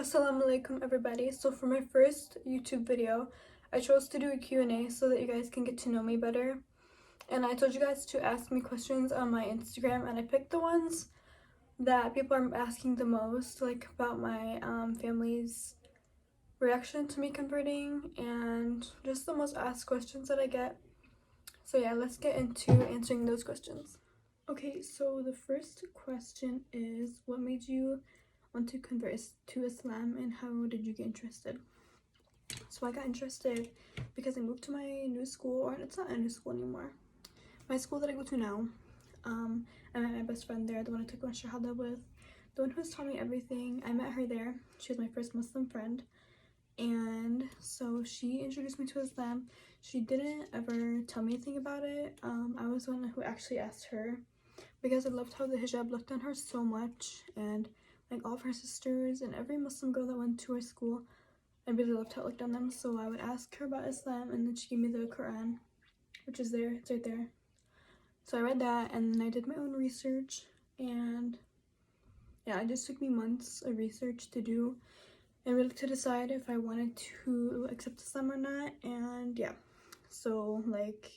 Assalamu alaikum everybody. So for my first YouTube video, I chose to do a Q&A so that you guys can get to know me better. And I told you guys to ask me questions on my Instagram, and I picked the ones that people are asking the most, like about my family's reaction to me converting and just the most asked questions that I get. So yeah, let's get into answering those questions. Okay, so the first question is, what made you want to convert to Islam and how did you get interested? So I got interested because I moved to my new school, or it's not a new school anymore. My school that I go to now. I met my best friend there, the one I took my shahada with, the one who's taught me everything. I met her there. She was my first Muslim friend, and so she introduced me to Islam. She didn't ever tell me anything about it. I was the one who actually asked her because I loved how the hijab looked on her so much, and like all of her sisters and every Muslim girl that went to her school, I really loved how it looked on them. So I would ask her about Islam, and then she gave me the Quran, which is there, it's right there. So I read that, and then I did my own research, and yeah, it just took me months of research to do and really to decide if I wanted to accept Islam or not. And yeah, so like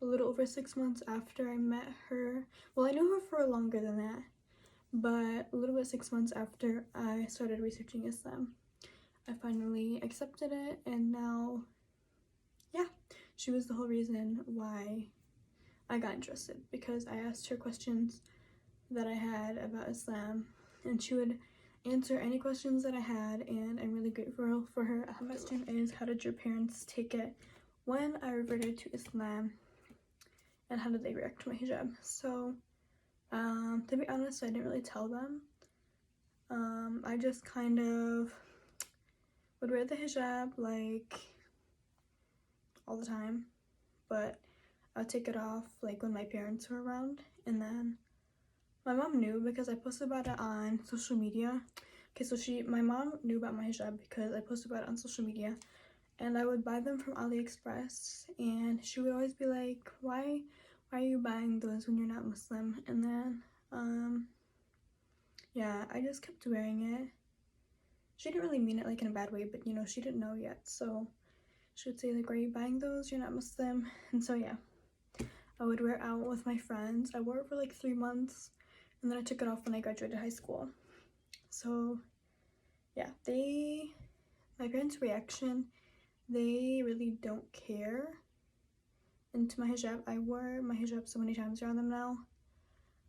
a little over 6 months after I met her, well, I knew her for longer than that, but a little bit 6 months after I started researching Islam, I finally accepted it. And now, yeah, she was the whole reason why I got interested, because I asked her questions that I had about Islam, and she would answer any questions that I had, and I'm really grateful for her. The question is, how did your parents take it when I reverted to Islam, and how did they react to my hijab? So to be honest, I didn't really tell them. I just kind of would wear the hijab like all the time, but I'll take it off like when my parents were around. And then my mom knew because I posted about it on social media. Okay, so my mom knew about my hijab because I posted about it on social media, and I would buy them from AliExpress, and she would always be like, why are you buying those when you're not Muslim? And then yeah, I just kept wearing it. She didn't really mean it like in a bad way, but you know, she didn't know yet, so she would say like, why are you buying those? You're not Muslim. And so yeah, I would wear it out with my friends. I wore it for like 3 months, and then I took it off when I graduated high school. So yeah, my parents' reaction, they really don't care. And to my hijab, I wore my hijab so many times around them now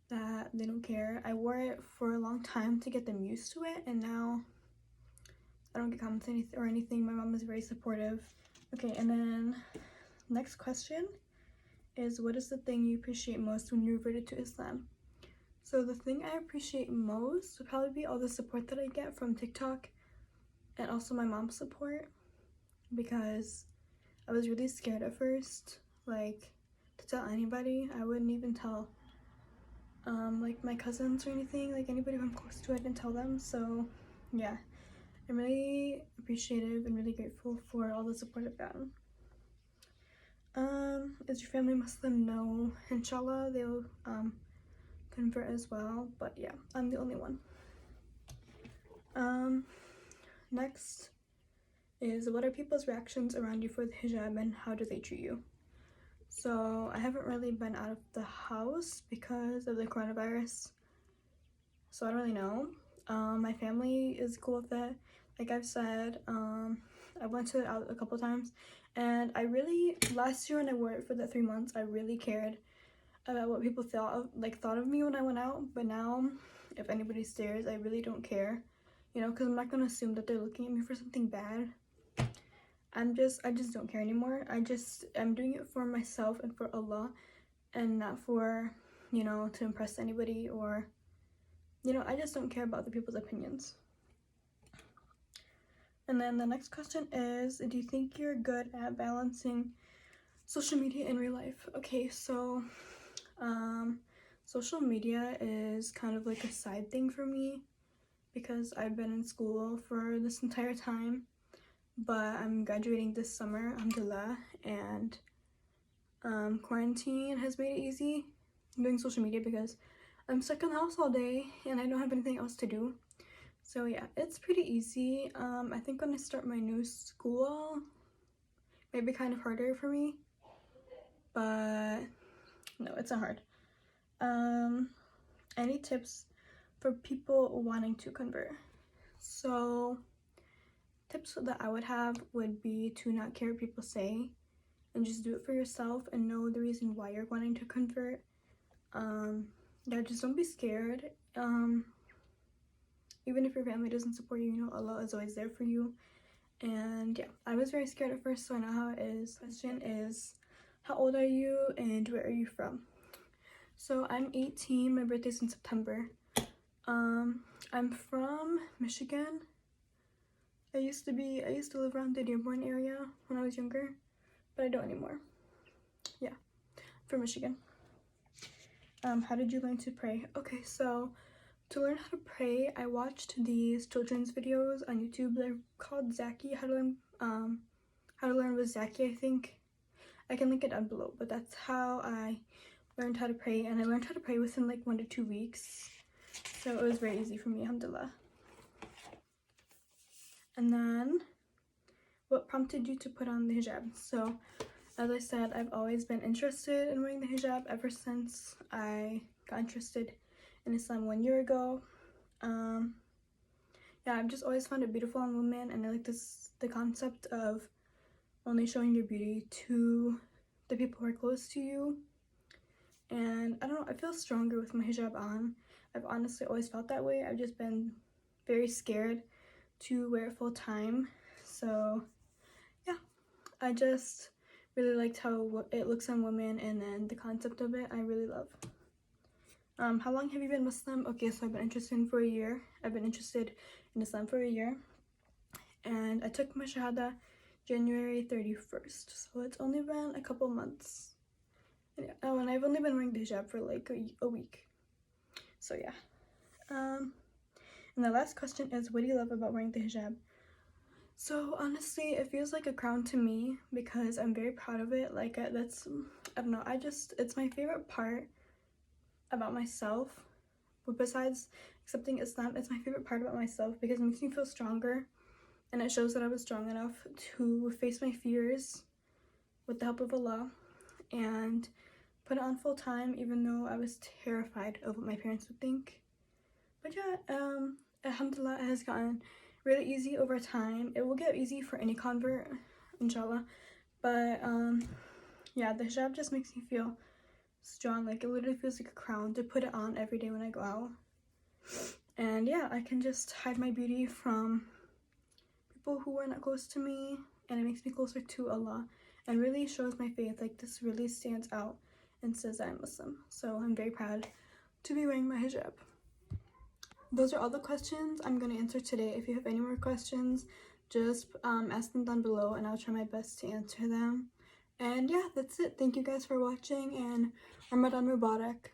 that they don't care. I wore it for a long time to get them used to it, and now I don't get comments or anything. My mom is very supportive. Okay, and then next question is, what is the thing you appreciate most when you reverted to Islam? So the thing I appreciate most would probably be all the support that I get from TikTok, and also my mom's support, because I was really scared at first, like, to tell anybody. I wouldn't even tell like my cousins or anything, like anybody who I'm close to, I didn't tell them. So yeah, I'm really appreciative and really grateful for all the support I've gotten. Is your family Muslim? No, inshallah they'll convert as well, but yeah, I'm the only one. Next is, what are people's reactions around you for the hijab, and how do they treat you? So I haven't really been out of the house because of the coronavirus, so I don't really know. My family is cool with it. Like I've said, I went to it out a couple times, and last year when I wore it for the 3 months, I really cared about what people thought of me when I went out. But now, if anybody stares, I really don't care, you know, because I'm not gonna assume that they're looking at me for something bad. I just don't care anymore. I'm doing it for myself and for Allah, and not for, you know, to impress anybody, or, you know, I just don't care about the people's opinions. And then the next question is, do you think you're good at balancing social media and real life? Okay, so social media is kind of like a side thing for me because I've been in school for this entire time, but I'm graduating this summer, alhamdulillah, and quarantine has made it easy doing social media because I'm stuck in the house all day and I don't have anything else to do. So yeah, it's pretty easy. I think when I start my new school, it might be kind of harder for me, but no, it's not hard. Any tips for people wanting to convert? So tips that I would have would be to not care what people say and just do it for yourself and know the reason why you're wanting to convert. Yeah, just don't be scared. Even if your family doesn't support you, you know Allah is always there for you. And yeah, I was very scared at first, so I know how it is. Question is, how old are you and where are you from? So I'm 18, my birthday's in September. I'm from Michigan. I used to live around the Dearborn area when I was younger, but I don't anymore. Yeah, from Michigan. How did you learn to pray? Okay, so to learn how to pray, I watched these children's videos on YouTube. They're called Zaki. How to learn with Zaki, I think. I can link it down below, but that's how I learned how to pray, and I learned how to pray within like 1 to 2 weeks. So it was very easy for me, alhamdulillah. And then, what prompted you to put on the hijab? So, as I said, I've always been interested in wearing the hijab ever since I got interested in Islam 1 year ago. Yeah, I've just always found it beautiful on women, and I like the concept of only showing your beauty to the people who are close to you. And I don't know, I feel stronger with my hijab on. I've honestly always felt that way. I've just been very scared to wear it full time. So yeah, I just really liked how it looks on women, and then the concept of it I really love. How long have you been Muslim? Okay, so I've been interested in for a year. I've been interested in Islam for a year, and I took my shahada January 31st, so it's only been a couple months. And yeah, oh, and I've only been wearing the hijab for like a week. So yeah. And the last question is, what do you love about wearing the hijab? So honestly, it feels like a crown to me because I'm very proud of it. Like I don't know, it's my favorite part about myself. But besides accepting Islam, it's my favorite part about myself because it makes me feel stronger, and it shows that I was strong enough to face my fears with the help of Allah and put it on full time, even though I was terrified of what my parents would think. But yeah, alhamdulillah, it has gotten really easy over time. It will get easy for any convert, inshallah. But yeah, the hijab just makes me feel strong. Like, it literally feels like a crown to put it on every day when I go out. And yeah, I can just hide my beauty from people who are not close to me, and it makes me closer to Allah and really shows my faith. Like, this really stands out and says I'm Muslim. So I'm very proud to be wearing my hijab. Those are all the questions I'm going to answer today. If you have any more questions, just ask them down below and I'll try my best to answer them. And yeah, that's it. Thank you guys for watching, and Ramadan Mubarak.